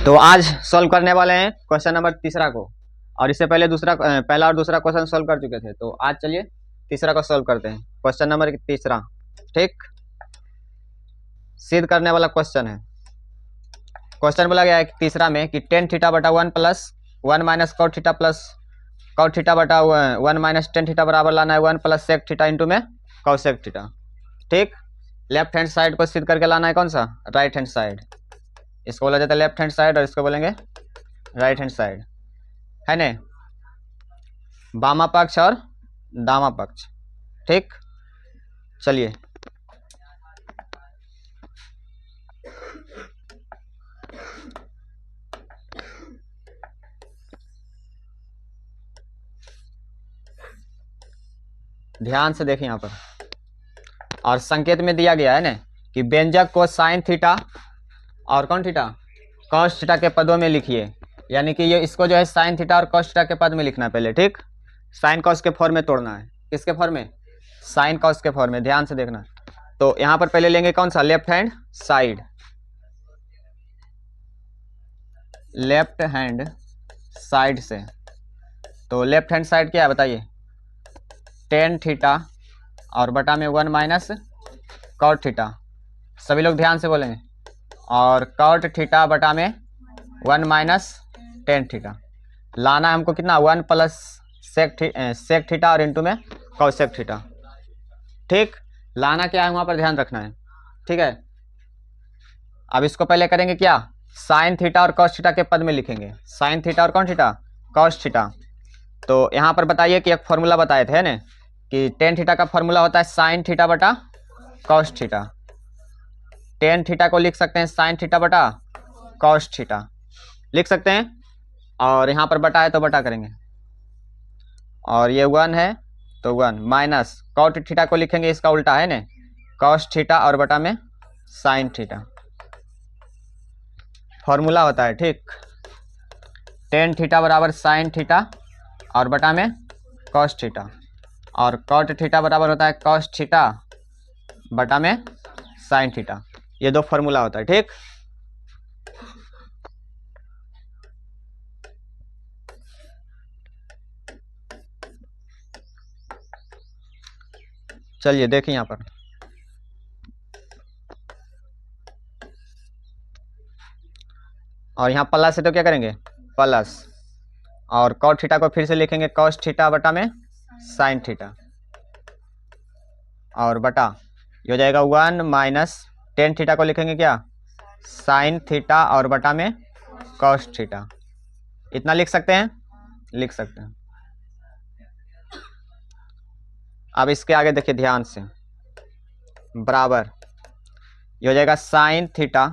तो आज सॉल्व करने वाले हैं क्वेश्चन नंबर तीसरा को, और इससे पहले पहला और दूसरा क्वेश्चन सॉल्व कर चुके थे। तो आज चलिए तीसरा को सॉल्व करते हैं। क्वेश्चन नंबर तीसरा, ठीक, सिद्ध करने वाला क्वेश्चन है। क्वेश्चन बोला गया है कि तीसरा में कि टेन थीटा बटा 1 plus 1 minus cot theta plus cot theta बटा 1 माइनस टेन थीटा बराबर लाना है 1 प्लस सेक थीटा इंटू में कॉसेक थीटा। ठीक, लेफ्ट हैंड साइड को सिद्ध करके लाना है कौन सा, राइट हैंड साइड। इसको बोला जाता है लेफ्ट हैंड साइड और इसको बोलेंगे राइट हैंड साइड, है ना, बामा पक्ष और दामा पक्ष। ठीक, चलिए ध्यान से देखिए यहाँ पर, और संकेत में दिया गया है ना कि व्यंजक को साइन थीटा और कौन थीटा, कॉस थीटा के पदों में लिखिए। यानी कि ये इसको जो है साइन थीटा और कॉस थीटा के पद में लिखना है पहले। ठीक, साइन कॉस के फॉर्म में तोड़ना है। किसके फॉर्म में, साइन कॉस के फॉर्म में। ध्यान से देखना। तो यहाँ पर पहले लेंगे कौन सा, left hand side. Left hand side से, तो लेफ्ट हैंड साइड क्या है बताइए, टेन थीटा और बटा में 1 माइनस कॉट थीटा। सभी लोग ध्यान से बोलेंगे, और कॉट थीटा बटा में 1 माइनस टेन थीटा। लाना है हमको कितना, 1 प्लस सेक थीटा और इंटू में कॉसेक थीटा। ठीक, लाना क्या है वहाँ पर ध्यान रखना है। ठीक है, अब इसको पहले करेंगे क्या, साइन थीटा और कॉस थीटा के पद में लिखेंगे। साइन थीटा और कौन थीटा, कॉस थीटा। तो यहाँ पर बताइए कि एक फॉर्मूला बताए थे ना कि टेन थीटा का फॉर्मूला होता है साइन थीटा बटा कॉस थीटा। टेन थीटा को लिख सकते हैं साइन थीटा बटा कॉस थीटा, लिख सकते हैं। और यहाँ पर बटा है तो बटा करेंगे, और ये 1 है तो 1 माइनस कॉट थीटा को लिखेंगे, इसका उल्टा है ना, कॉस थीटा और बटा में साइन थीटा। फॉर्मूला होता है, ठीक, टेन थीटा बराबर साइन थीटा और बटा में कॉस थीटा, और कॉट थीटा बराबर होता है कॉस थीटा बटा में साइन थीटा। ये दो फॉर्मूला होता है। ठीक, चलिए देखिए यहाँ पर, और यहाँ प्लस है तो क्या करेंगे, प्लस, और कॉट थीटा को फिर से लिखेंगे कॉस थीटा बटा में साइन थीटा, और बटा ये हो जाएगा 1 माइनस टेन थीटा को लिखेंगे क्या, साइन थीटा और बटा में कॉस थीटा। इतना लिख सकते हैं, लिख सकते हैं। अब इसके आगे देखिए ध्यान से, बराबर ये हो जाएगा साइन थीटा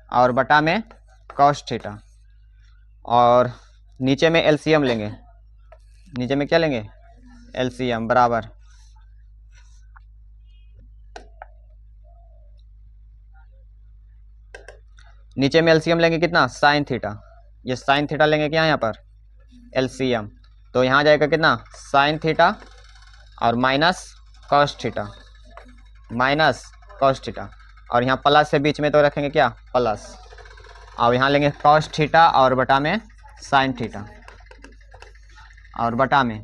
और बटा में कॉस थीटा, और नीचे में एलसीएम लेंगे। नीचे में क्या लेंगे, एलसीएम, बराबर नीचे में एलसीएम लेंगे कितना, साइन थीटा। ये साइन थीटा लेंगे क्या यहाँ पर, एलसीएम, तो यहाँ जाएगा कितना, साइन थीटा और minus cos theta, minus cos theta, और यहाँ प्लस से बीच में तो रखेंगे क्या, प्लस, और यहाँ लेंगे कॉस थीटा और बटा में साइन थीटा, और बटा में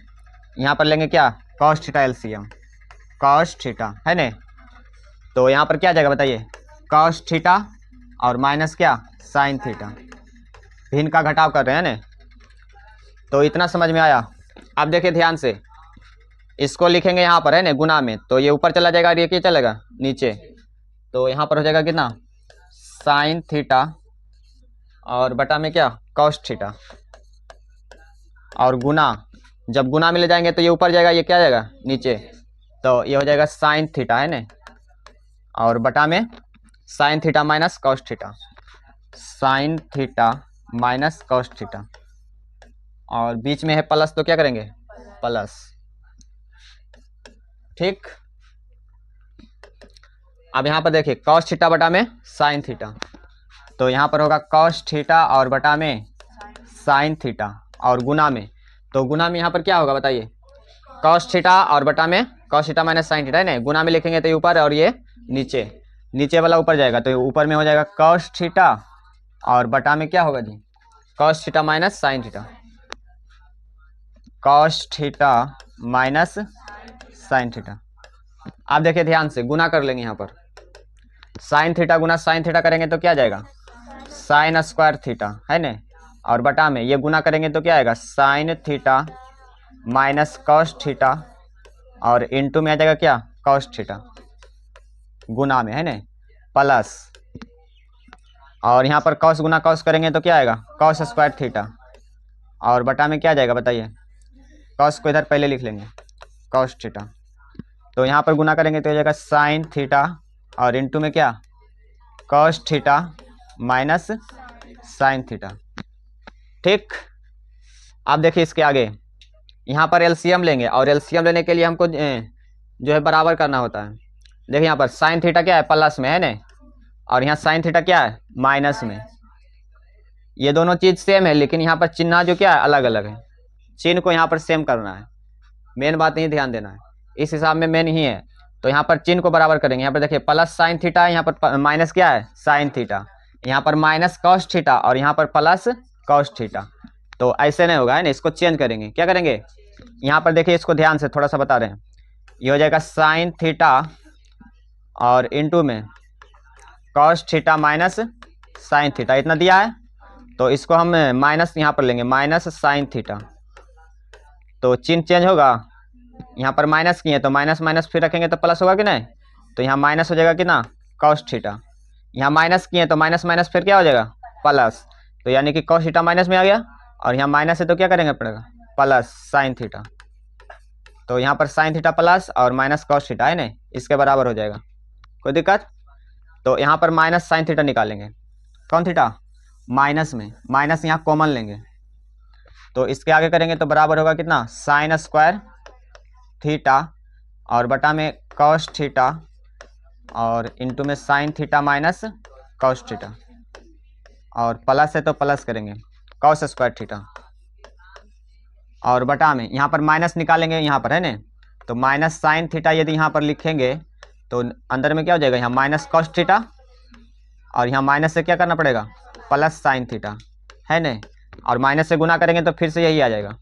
यहाँ पर लेंगे क्या, cos theta LCM, cos theta, है ना। तो यहाँ पर क्या जाएगा बताइए, कॉस थीटा और माइनस क्या, साइन थीटा। भिन्न का घटाव कर रहे हैं ना। तो इतना समझ में आया। अब देखिए ध्यान से, इसको लिखेंगे यहाँ पर है ना गुना में, तो ये ऊपर चला जाएगा और ये क्या चलेगा नीचे। तो यहाँ पर हो जाएगा कितना, साइन थीटा और बटा में क्या, कॉस थीटा, और गुना, जब गुना में ले जाएंगे तो ये ऊपर जाएगा, ये क्या जाएगा नीचे। तो ये हो जाएगा साइन थीटा, है ना, और बटा में sign theta minus cos theta, sign theta minus cos theta, और बीच में है प्लस तो क्या करेंगे, प्लस। ठीक, अब यहाँ पर देखिए कॉस थीटा बटा में साइन थीटा, तो यहाँ पर होगा कॉस थीटा और बटा में साइन थीटा, और गुना में, तो गुना में यहाँ पर क्या होगा बताइए, कॉस थीटा और बटा में cos theta minus sine theta, है ना। गुना में लिखेंगे तो ये ऊपर और ये नीचे, नीचे वाला ऊपर जाएगा तो ऊपर में हो जाएगा कॉस थीटा और बटा में क्या होगा जी cos theta minus sine theta, cos theta minus sine theta. आप देखिए ध्यान से गुना कर लेंगे यहाँ पर, साइन थीटा गुना साइन थीटा करेंगे तो क्या जाएगा साइन स्क्वायर थीटा है ना, और बटा में ये गुना करेंगे तो क्या आएगा sign theta minus cos theta और इनटू में आ जाएगा क्या कॉस थीटा गुना में है ना प्लस, और यहाँ पर कॉस गुना कॉस करेंगे तो क्या आएगा कॉस स्क्वायर थीटा और बटा में क्या जाएगा बताइए, कॉस को इधर पहले लिख लेंगे कॉस थीटा, तो यहाँ पर गुना करेंगे तो हो जाएगा साइन थीटा और इनटू में क्या cos theta minus sine theta. ठीक, अब देखिए इसके आगे यहाँ पर एलसीएम लेंगे और एलसीएम लेने के लिए हमको जो है बराबर करना होता है। देखिए यहाँ पर साइन थीटा क्या है प्लस में है ना, और यहाँ साइन थीटा क्या है माइनस में। ये दोनों चीज़ सेम है लेकिन यहाँ पर चिन्ह जो क्या है अलग अलग है, चिन्ह को यहाँ पर सेम करना है, मेन बात नहीं ध्यान देना है, इस हिसाब में मेन ही है। तो यहाँ पर चिन्ह को बराबर करेंगे, यहाँ पर देखिए प्लस साइन थीटा है, यहाँ पर माइनस क्या है साइन थीटा, यहाँ पर माइनस कॉस थीटा और यहाँ पर प्लस कॉस थीटा। तो ऐसे नहीं होगा है ना, इसको चेंज करेंगे। क्या करेंगे यहाँ पर देखिए, इसको ध्यान से थोड़ा सा बता रहे हैं, ये हो जाएगा साइन थीटा और इनटू में cos theta minus sine theta, इतना दिया है तो इसको हम माइनस यहाँ पर लेंगे माइनस साइन थीटा, तो चिन्ह चेंज होगा, यहाँ पर माइनस किए तो माइनस माइनस फिर रखेंगे तो प्लस होगा कि नहीं, तो यहाँ माइनस हो जाएगा कितना कॉस थीटा, यहाँ माइनस किए तो माइनस माइनस फिर क्या हो जाएगा प्लस, तो यानी कि कॉस थीटा माइनस में आ गया और यहाँ माइनस है तो क्या करेंगे पड़ेगा प्लस साइन थीटा, तो यहाँ पर साइन थीटा प्लस और माइनस कॉस थीटा है ना, इसके बराबर हो जाएगा। कोई दिक्कत? तो यहाँ पर माइनस साइन थीटा निकालेंगे, कौन थीटा माइनस में, माइनस यहाँ कॉमन लेंगे तो इसके आगे करेंगे तो बराबर होगा कितना साइन स्क्वायर थीटा और बटा में कॉस थीटा और इनटू में sign theta minus cos theta, और प्लस है तो प्लस करेंगे कॉस स्क्वायर थीटा और बटा में यहाँ पर माइनस निकालेंगे यहाँ पर है ना, तो माइनस साइन थीटा यदि यहाँ पर लिखेंगे तो अंदर में क्या हो जाएगा यहाँ माइनस कॉस थीटा और यहाँ माइनस से क्या करना पड़ेगा प्लस साइन थीटा है ना, और माइनस से गुना करेंगे तो फिर से यही आ जाएगा,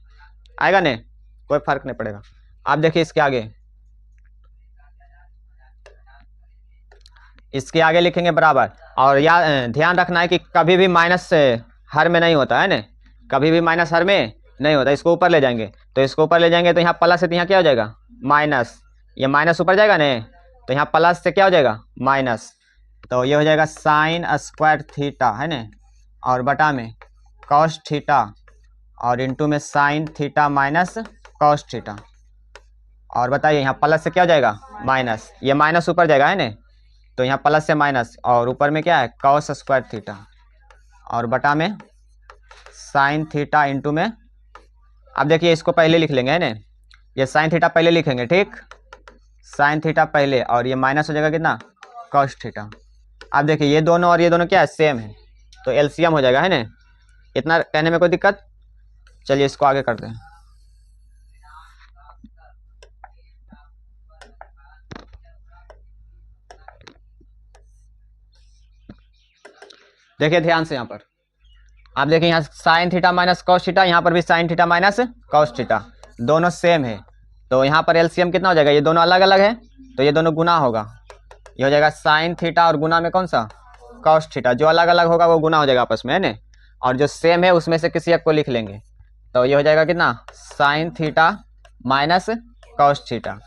आएगा ना, कोई फर्क नहीं पड़ेगा। आप देखिए इसके आगे लिखेंगे बराबर, और या ध्यान रखना है कि कभी भी माइनस हर में नहीं होता है ना, कभी भी माइनस हर में नहीं होता, इसको ऊपर ले जाएंगे तो इसको ऊपर ले जाएंगे तो यहाँ प्लस है तो यहाँ क्या हो जाएगा माइनस, ये माइनस ऊपर जाएगा ना तो यहाँ प्लस से क्या हो जाएगा माइनस, तो ये हो जाएगा साइन स्क्वायर थीटा है ना और बटा में कॉस थीटा और इनटू में sign theta minus cos theta, और बताइए यहाँ प्लस से क्या हो जाएगा माइनस, ये माइनस ऊपर जाएगा है ना, तो यहाँ प्लस से माइनस और ऊपर में क्या है कॉस स्क्वायर थीटा और बटा में साइन थीटा इनटू में, अब देखिए इसको पहले लिख लेंगे है ना, ये साइन थीटा पहले लिखेंगे, ठीक साइन थीटा पहले और ये माइनस हो जाएगा कितना कॉस थीटा। अब देखिए ये दोनों और ये दोनों क्या है सेम है तो एलसीएम हो जाएगा है ना, इतना कहने में कोई दिक्कत? चलिए इसको आगे करते हैं। देखिए ध्यान से यहाँ पर, आप देखिए यहाँ sign theta minus cos theta, यहाँ पर भी sign theta minus cos theta, दोनों सेम है तो यहाँ पर एलसीएम कितना हो जाएगा, ये दोनों अलग अलग है तो ये दोनों गुना होगा, ये हो जाएगा साइन थीटा और गुना में कौन सा कॉस थीटा, जो अलग अलग होगा वो गुना हो जाएगा आपस में है ना, और जो सेम है उसमें से किसी एक को लिख लेंगे तो ये हो जाएगा कितना sign theta minus cos theta,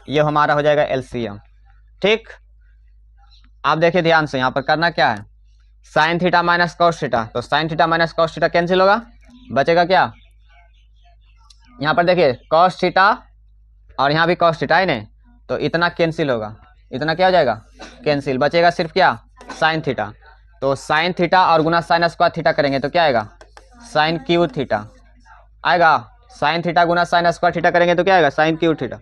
ये हमारा हो जाएगा एलसीएम। ठीक, आप देखिए ध्यान से यहाँ पर करना क्या है, sine theta minus cos theta, तो sine theta minus cos theta cancel होगा, बचेगा क्या यहाँ पर देखिए कॉस थीटा और यहाँ भी कॉस थीटा है ना, तो इतना कैंसिल होगा, इतना क्या हो जाएगा कैंसिल, बचेगा सिर्फ क्या साइन थीटा, तो साइन थीटा और गुना साइन स्क्वायर थीटा करेंगे तो क्या आएगा साइन क्यू थीटा आएगा, साइन थीटा गुना साइन स्क्वायर थीटा करेंगे तो क्या आएगा साइन क्यू थीटा,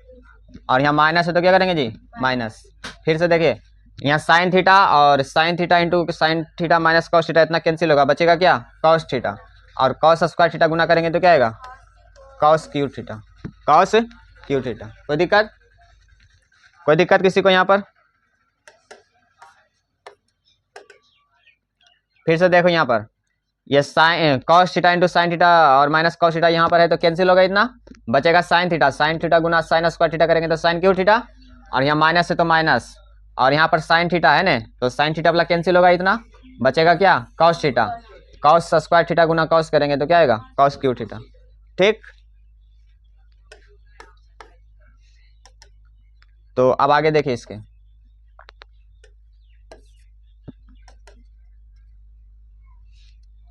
और यहाँ माइनस है तो क्या करेंगे जी माइनस, फिर से देखिए यहाँ साइन थीटा और sine theta into sine theta minus cos theta इतना कैंसिल होगा, बचेगा क्या कॉस थीटा, और कॉस स्क्वायर थीटा गुना करेंगे तो क्या आएगा cos Q theta, cos Q theta. कोई दिक्कत? कोई दिक्कत किसी को यहाँ पर? फिर से देखो यहाँ पर ये sine cos theta into sine theta और माइनस कॉस थीटा यहाँ पर है तो कैंसिल होगा, इतना बचेगा साइन थीटा गुना साइन स्क्वायर थीटा करेंगे तो साइन क्यू थीटा, और यहाँ माइनस है तो माइनस, और यहाँ पर साइन थीटा है ना तो साइन थीटा वाला कैंसिल होगा, इतना बचेगा क्या cos theta, cos square theta गुना कॉस करेंगे तो क्या आएगा कॉस क्यू थीटा। ठीक, तो अब आगे देखिए इसके,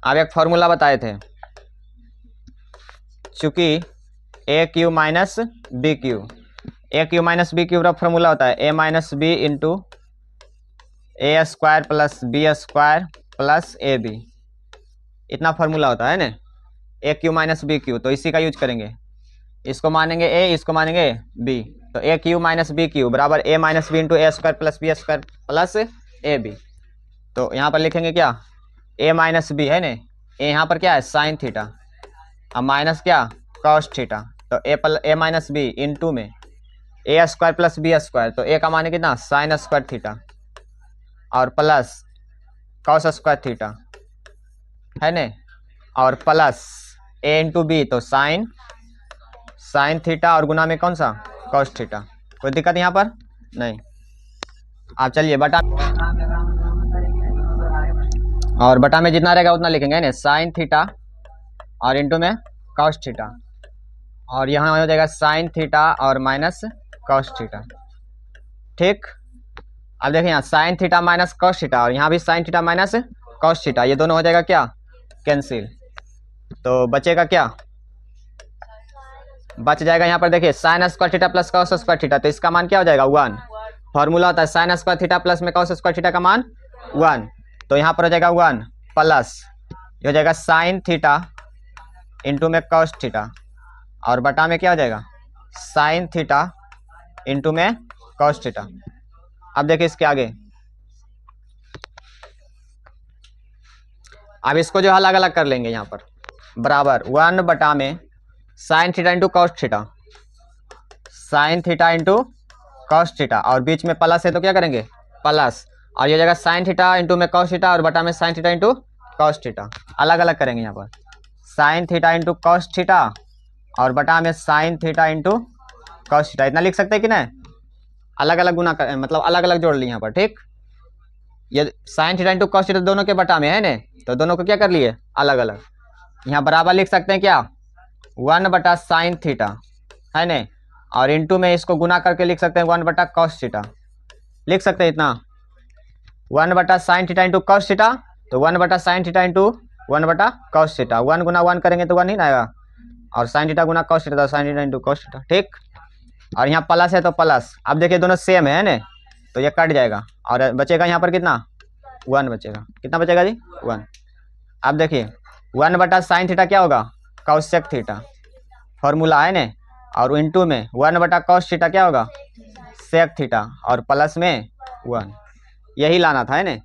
अब एक फॉर्मूला बताए थे, चूंकि A cube minus B cube, A cube minus B cube का फॉर्मूला होता है A minus B into A square plus B square plus A B, इतना फॉर्मूला होता है ना A cube minus B cube, तो इसी का यूज करेंगे, इसको मानेंगे ए इसको मानेंगे बी, तो A cube minus B cube बराबर A minus B into A square plus B square plus A B. तो यहाँ पर लिखेंगे क्या ए माइनस बी है ना, ए यहाँ पर क्या है साइन थीटा, अब माइनस क्या कॉस थीटा, तो ए माइनस बी इंटू में ए स्क्वायर प्लस बी स्क्वायर, तो ए का माने कितना साइन स्क्वायर थीटा और प्लस कॉस स्क्वायर थीटा है ना, और प्लस ए इंटू बी तो साइन थीटा और गुना में कौन सा कॉस थीटा। कोई दिक्कत यहाँ पर नहीं। आप चलिए बटा, और बटा में जितना रहेगा उतना लिखेंगे ना साइन थीटा और इंटू में कॉस थीटा, और यहाँ हो जाएगा साइन थीटा और माइनस कॉस थीटा। ठीक, अब देखिए यहाँ sign theta minus cos theta और यहाँ भी sign theta minus cos theta, ये दोनों हो जाएगा क्या कैंसिल, तो बचेगा क्या बच जाएगा यहाँ पर देखिए sine square theta plus cos square theta, तो इसका मान क्या हो जाएगा 1, फॉर्मूला होता है साइन स्क्वायर थीटा प्लस में कॉस स्क्वायर थीटा का मान 1, तो यहाँ पर हो जाएगा 1 प्लस ये हो जाएगा साइन थीटा इंटू में कॉस थीटा और बटा में क्या हो जाएगा साइन थीटा इंटू में कॉस थीटा। अब देखिए इसके आगे, अब इसको जो अलग अलग कर लेंगे यहाँ पर बराबर 1 बटा में sine theta into cos theta, sine theta into cos theta और बीच में प्लस है तो क्या करेंगे प्लस, और ये जगह साइन थीटा इंटू में कॉस थीटा और बटा में sine theta into cos theta, अलग अलग करेंगे यहाँ पर sine theta into cos theta और बटा में sine theta into cos theta, इतना लिख सकते हैं कि नहीं, अलग अलग गुना कर मतलब अलग अलग जोड़ ली यहाँ पर। ठीक, ये sine theta into cos theta दोनों के बटा में है ना, तो दोनों को क्या कर लिए अलग अलग, यहाँ बराबर लिख सकते हैं क्या 1 बटा साइन थीटा है ना, और इंटू में इसको गुना करके लिख सकते हैं 1 बटा कॉस थीटा, लिख सकते हैं इतना 1 बटा sine theta into cos theta, तो 1 बटा साइन थीटा इंटू 1 बटा कॉस थीटा, 1 गुना 1 करेंगे तो 1 ही ना आएगा, और साइन थीटा गुना कॉस थीटा तो sine theta into cos theta. ठीक, और यहाँ प्लस है तो प्लस, अब देखिए दोनों सेम है ना तो ये कट जाएगा और बचेगा यहाँ पर कितना 1 बचेगा, कितना बचेगा जी 1। अब देखिए 1 बटा साइन थीटा क्या होगा कॉसेक थीटा, फॉर्मूला है ना, और इंटू में 1 बटा कॉस थीटा क्या होगा सेक थीटा और प्लस में 1, यही लाना था है ना,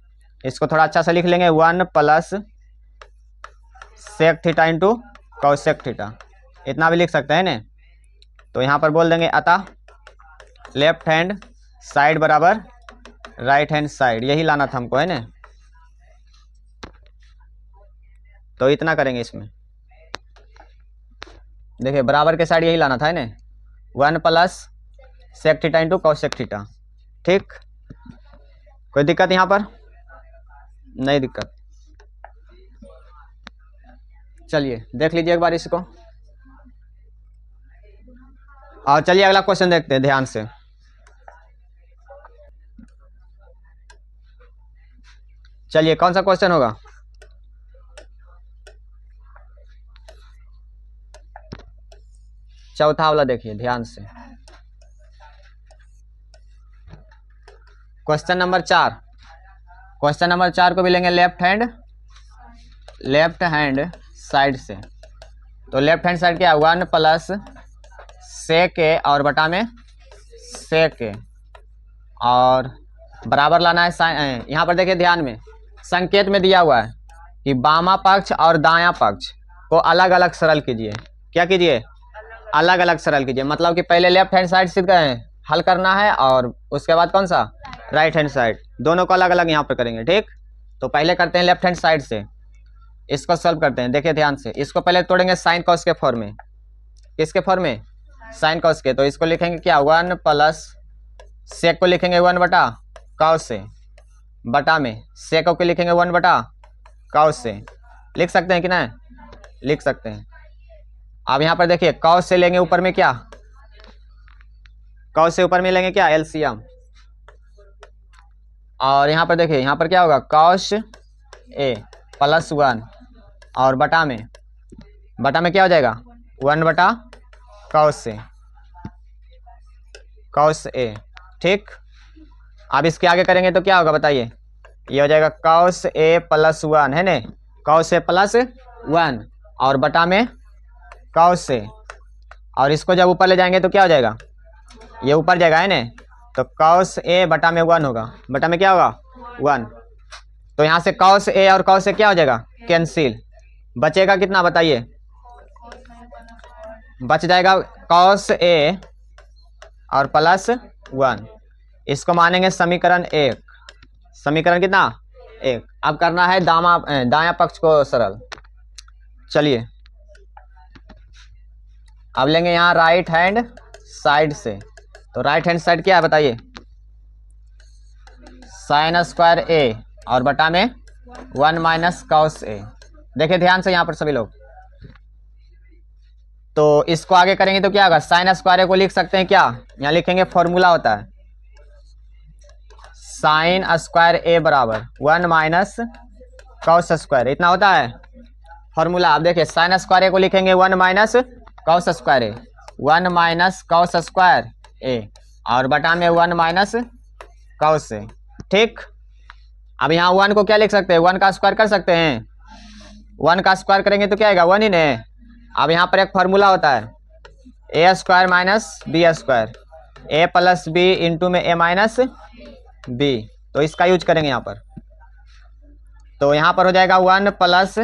इसको थोड़ा अच्छा से लिख लेंगे 1 plus sec theta into cosec theta, इतना भी लिख सकते हैं ना, तो यहाँ पर बोल देंगे अतः लेफ्ट हैंड साइड बराबर राइट हैंड साइड, यही लाना था हमको है ना, तो इतना करेंगे इसमें देखिए बराबर के साइड यही लाना था है ना 1 plus sec theta into cosec theta. ठीक, कोई दिक्कत यहाँ पर नहीं दिक्कत। चलिए देख लीजिए एक बार इसको, और चलिए अगला क्वेश्चन देखते हैं ध्यान से। चलिए कौन सा क्वेश्चन होगा, चौथा वाला देखिए ध्यान से, क्वेश्चन नंबर 4। क्वेश्चन नंबर 4 को भी लेंगे लेफ्ट हैंड साइड से, तो लेफ्ट हैंड साइड क्या है 1 प्लस सेक ए और बटा में सेक ए, और बराबर लाना है साइन, यहाँ पर देखिए ध्यान में संकेत में दिया हुआ है कि बामा पक्ष और दायां पक्ष को अलग अलग सरल कीजिए, क्या कीजिए अलग अलग सरल कीजिए, मतलब कि पहले लेफ्ट हैंड साइड से हल करना है और उसके बाद कौन सा राइट हैंड साइड, दोनों को अलग अलग यहाँ पर करेंगे। ठीक, तो पहले करते हैं लेफ्ट हैंड साइड से, इसको सॉल्व करते हैं। देखिए ध्यान से, इसको पहले तोड़ेंगे साइन कॉस के फॉर्म में। किसके फॉर्म में? साइन कॉस के। तो इसको लिखेंगे क्या, 1 प्लस सेक को लिखेंगे 1 बटा कॉस से, बटा में सेक को लिखेंगे 1 बटा कॉस से। लिख सकते हैं कि नहीं? लिख सकते हैं। अब यहाँ पर देखिए कॉस से लेंगे ऊपर में क्या, कॉस से ऊपर में लेंगे क्या, एलसीएम। और यहाँ पर देखिए, यहाँ पर क्या होगा, कॉस ए प्लस 1 और बटा में क्या हो जाएगा, 1 बटा कॉस से, कॉस ए। ठीक, अब इसके आगे करेंगे तो क्या होगा बताइए, ये हो जाएगा कॉस ए प्लस 1 है ना, कॉस ए प्लस 1 और बटा में कॉस से। और इसको जब ऊपर ले जाएंगे तो क्या हो जाएगा, ये ऊपर जाएगा है ना, तो कॉस ए बटा में 1 होगा, बटा में क्या होगा 1। तो यहाँ से कॉस ए और कॉस ए क्या हो जाएगा, कैंसिल। बचेगा कितना बताइए, बच जाएगा कॉस ए और प्लस 1। इसको मानेंगे समीकरण 1। समीकरण कितना, 1। अब करना है दायां पक्ष को सरल। चलिए अब लेंगे यहाँ राइट हैंड साइड से। तो राइट हैंड साइड क्या है बताइए, साइन स्क्वायर ए और बटा में 1 माइनस कॉस ए। देखिए ध्यान से यहाँ पर सभी लोग, तो इसको आगे करेंगे तो क्या होगा, साइन स्क्वायर ए को लिख सकते हैं क्या, यहाँ लिखेंगे फॉर्मूला होता है साइन स्क्वायर ए बराबर 1 माइनस कॉस स्क्वायर, इतना होता है फॉर्मूला। आप देखिए साइन स्क्वायर ए को लिखेंगे 1 माइनस कॉस स्क्वायर ए, 1 माइनस कॉस स्क्वायर ए और बटा में 1 माइनस कॉस ए। ठीक, अब यहाँ 1 को क्या लिख सकते हैं, 1 का स्क्वायर कर सकते हैं, 1 का स्क्वायर करेंगे तो क्या आएगा 1 ही ने। अब यहाँ पर एक फॉर्मूला होता है ए स्क्वायर माइनस बी स्क्वायर, ए प्लस बी इंटू में ए माइनस बी, तो इसका यूज करेंगे यहाँ पर। तो यहाँ पर हो जाएगा 1 प्लस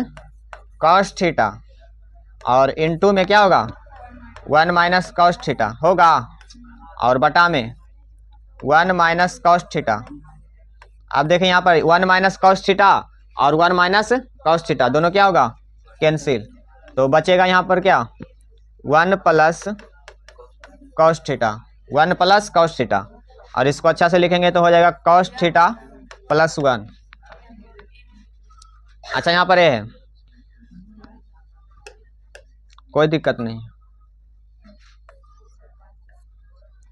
कॉस थीटा और इंटू में क्या होगा 1 माइनस कॉस थीटा होगा, और बटा में 1 माइनस कॉस थीटा। अब देखें यहाँ पर 1 माइनस कॉस थीटा और 1 माइनस कॉस थीटा दोनों क्या होगा, कैंसिल। तो बचेगा यहाँ पर क्या, 1 plus cos theta, 1 plus cos theta, और इसको अच्छा से लिखेंगे तो हो जाएगा कॉस थीटा प्लस 1। अच्छा यहाँ पर ये है, कोई दिक्कत नहीं,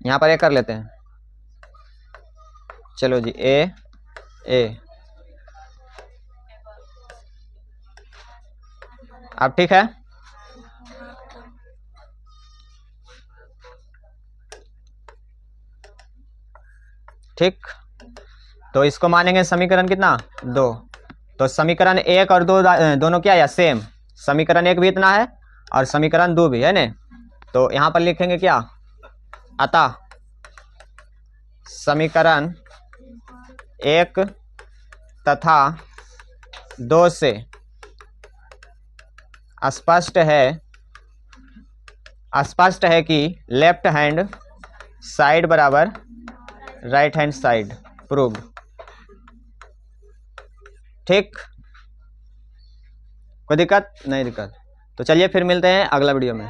यहाँ पर ये कर लेते हैं। चलो जी, ए अब ठीक है। ठीक, तो इसको मानेंगे समीकरण कितना, 2। तो समीकरण 1 और 2 दोनों क्या है, सेम। समीकरण 1 भी इतना है और समीकरण 2 भी है ना। तो यहाँ पर लिखेंगे क्या, अतः समीकरण 1 तथा 2 से स्पष्ट है कि लेफ्ट हैंड साइड बराबर राइट हैंड साइड, प्रूव्ड। ठीक, कोई दिक्कत नहीं, दिक्कत तो चलिए फिर मिलते हैं अगला वीडियो में।